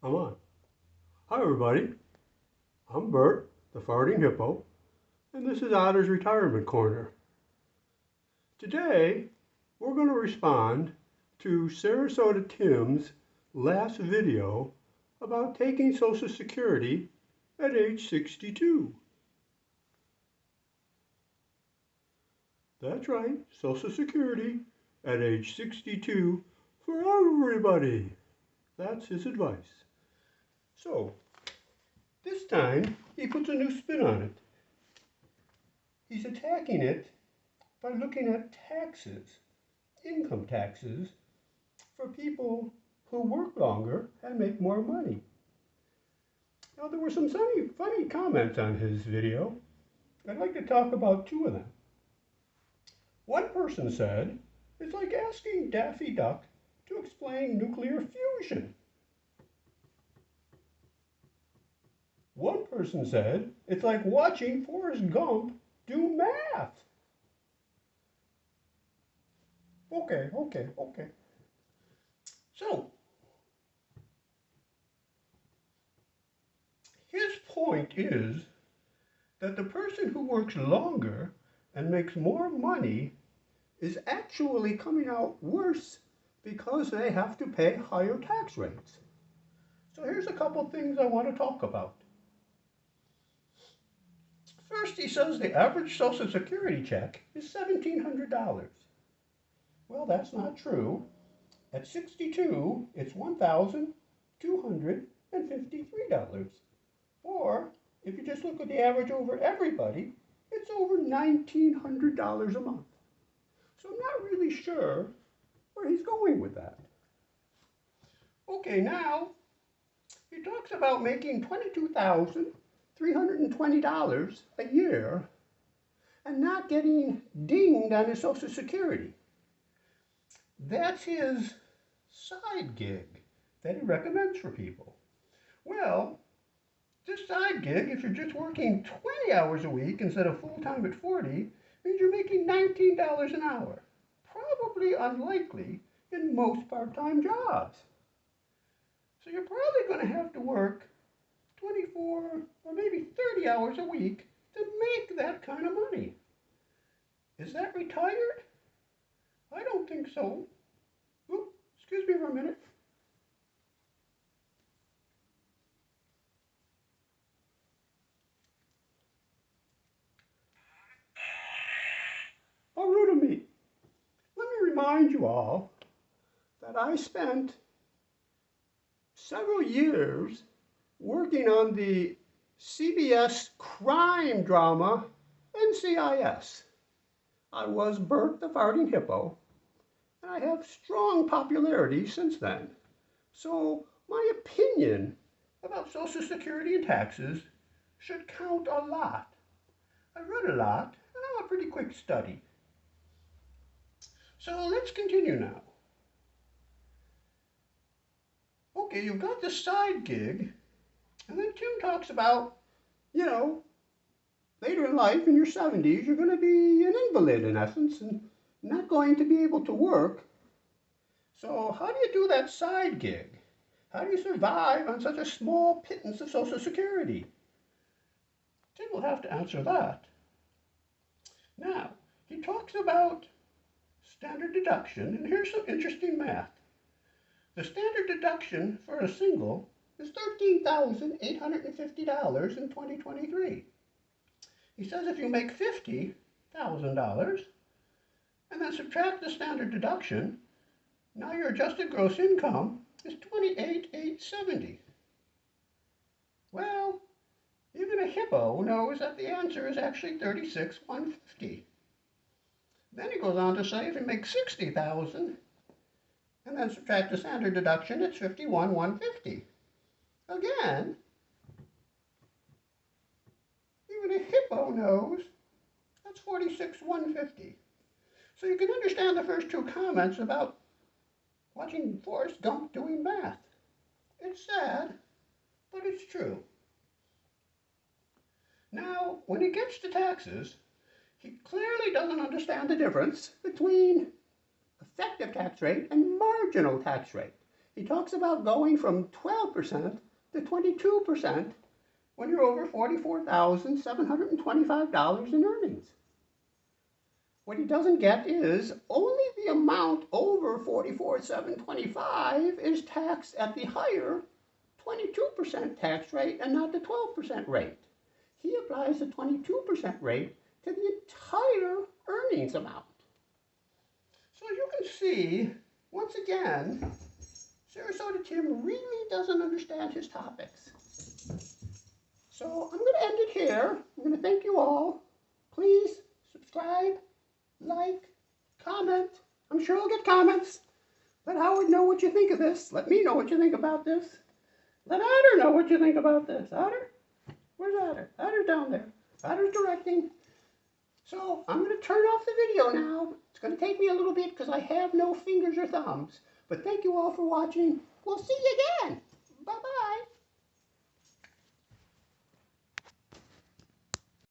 I'm on. Hi everybody, I'm Bert the Farting Hippo, and this is Otter's Retirement Corner. Today, we're going to respond to Sarasota Tim's last video about taking Social Security at age 62. That's right, Social Security at age 62 for everybody. That's his advice. So, this time he puts a new spin on it. He's attacking it by looking at taxes, income taxes, for people who work longer and make more money. Now, there were some funny comments on his video. I'd like to talk about two of them. One person said, it's like asking Daffy Duck to explain nuclear fusion. One person said, it's like watching Forrest Gump do math. Okay. So, his point is that the person who works longer and makes more money is actually coming out worse because they have to pay higher tax rates. So here's a couple things I want to talk about. First, he says the average Social Security check is $1,700. Well, that's not true. At 62, it's $1,253. Or, if you just look at the average over everybody, it's over $1,900 a month. So I'm not really sure where he's going with that. Okay, now, he talks about making $22,320 a year and not getting dinged on his Social Security. That's his side gig that he recommends for people. Well, this side gig, if you're just working 20 hours a week instead of full-time at 40, means you're making $19 an hour. Probably unlikely in most part-time jobs. So you're probably going to have to work 24 or maybe 30 hours a week to make that kind of money. Is that retired? I don't think so. Oops, excuse me for a minute. How rude of me. Let me remind you all that I spent several years working on the CBS crime drama NCIS. I was Bert the Farting Hippo, and I have strong popularity since then. So my opinion about Social Security and taxes should count a lot. I read a lot, and I'm a pretty quick study. So let's continue now. Okay, you've got the side gig, and then Tim talks about, later in life, in your 70s, you're going to be an invalid in essence and not going to be able to work. So how do you do that side gig? How do you survive on such a small pittance of Social Security? Tim will have to answer that. Now, he talks about standard deduction, and here's some interesting math. The standard deduction for a single is $13,850 in 2023. He says if you make $50,000 and then subtract the standard deduction, now your adjusted gross income is $28,870. Well, even a hippo knows that the answer is actually $36,150. Then he goes on to say if you make $60,000 and then subtract the standard deduction, it's $51,150. Again, even a hippo knows that's $46,150. So you can understand the first two comments about watching Forrest Gump doing math. It's sad, but it's true. Now, when he gets to taxes, he clearly doesn't understand the difference between effective tax rate and marginal tax rate. He talks about going from 12% to 22% when you're over $44,725 in earnings. What he doesn't get is only the amount over $44,725 is taxed at the higher 22% tax rate and not the 12% rate. He applies the 22% rate to the entire earnings amount. So as you can see, once again, Sarasota Tim really doesn't understand his topics. So I'm going to end it here. I'm going to thank you all. Please subscribe, like, comment. I'm sure I'll get comments. Let Howard know what you think of this. Let me know what you think about this. Let Otter know what you think about this. Otter? Where's Otter? Otter's down there. Otter's directing. So I'm going to turn off the video now. It's going to take me a little bit because I have no fingers or thumbs. But thank you all for watching. We'll see you again. Bye-bye.